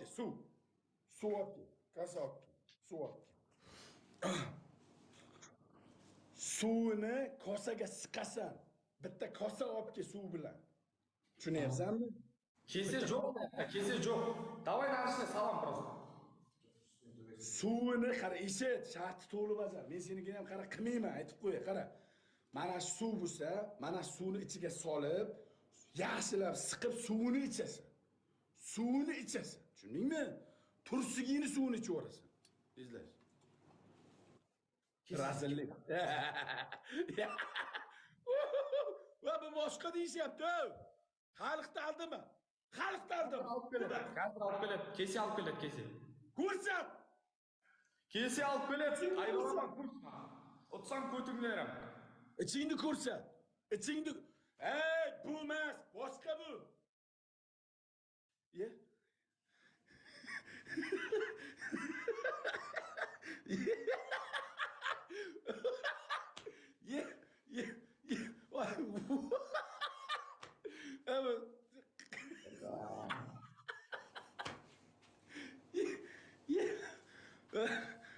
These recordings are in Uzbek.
ke, suv. Suv olib ke. Kasa olib ke. Suv olib ke. Suvni kosaga siqasan. Bitta kosa olib ke suv bilan. Tushunyapsanmi? Kese yok. Kese yok. Давай narishni salom просто. Suvini qara, eshit, sharti to'lib azar. Men senikini ham qara qilmayman, aytib qo'yay, qara. Mana shu suv bo'lsa, mana suvni ichiga solib, yaxshilab siqib suvini ichasan. Suvini ichasan. Tushundingmi? Tursigini suvini ichaverasan. Izlash. Razillik. Va bu boshqa deyishyapti. Xalqni aldimi? Xalqni aldimi? Alıp keledi. Kadr alıp keledi. Kese alıp keledi kese. Ko'rsat. Kese alıp keledi. Ayvaraman kursma. Otsan kötünglerim. İçingni ko'rsat. İçingni. Ey, bu emas, boshqa bu. Ye. Ye, ye, ye. Vay. Evet. Ye, ye.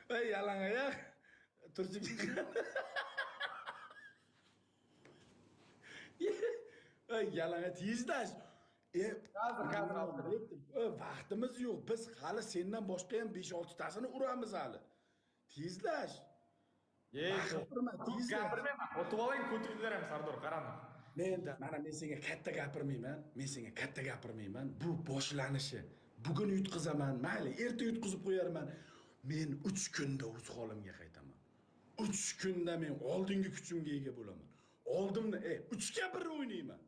Ay, yalan ayak. Tursun. Ay, yalan ayak. Tezlash. Kadr alıp keledi. Vaqtimiz yo'q. Biz hali sendan boshqa ham 5-6 tasini uramiz hali. Tezlash. Gapirma, tezlash. Gapirmayman. Otib olayın kötünglerim Sardor qarama. Men senga katta gapirmayman. Men senga katta gapirmayman. Bu boshlanishi. Bugun yutqizaman, mayli, erta yutqizib qo'yarman. Men 3 kunda o'z holimga qaytaman. 3 kunda men oldingi kuchimga ega bo'laman. Oldimda 3 ga 1 o'ynayman.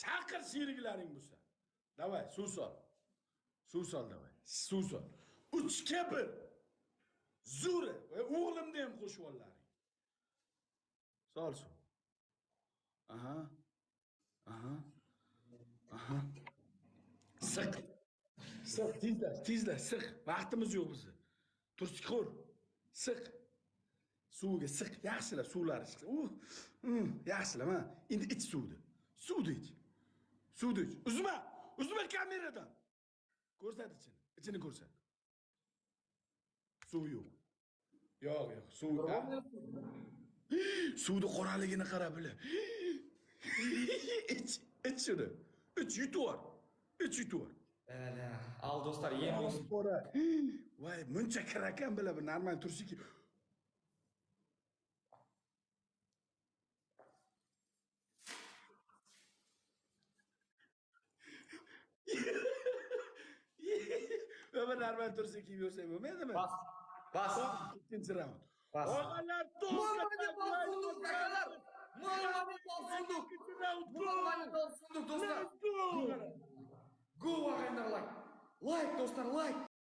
Chaqir sheriklaring bo'lsa. Davay, suv sol. Suv sol davay. Suv sol. 3 ga 1. Zura va o'g'limni ham qo'shib olaring. Sol suv. Aha. Aha. Aha. Siq. Siq, tezlash, siq. Vaqtimiz yo'q bizni. Tursikxo'r. Siq. Suvga siq, yaxshilab suvlari chiqsa. Yaxshilab, ha. Endi ich suvni. Suvni ich. Suvni ich. Uzma! Uzma kameradan. Ko'rsat ichini. Ichini ko'rsat. Suv yo'q. Yo'q, suv. Suvni qoraligini qara bila. Ich shuni. Ich yutuvar. Ich yutuvar. Al dostlar yem olsun. Vay, muncha kirakan bila bir normal tursiki. Ömer normal tursiki yursa bo'lmaydimi? Bas. Bas. Ikkinchi raund. Bas. Og'alar Muhammed'e balsunduk kakalar. Muhammed'e balsunduk. Muhammed'e balsunduk dostlar. Go vakaylar like. Like dostlar like.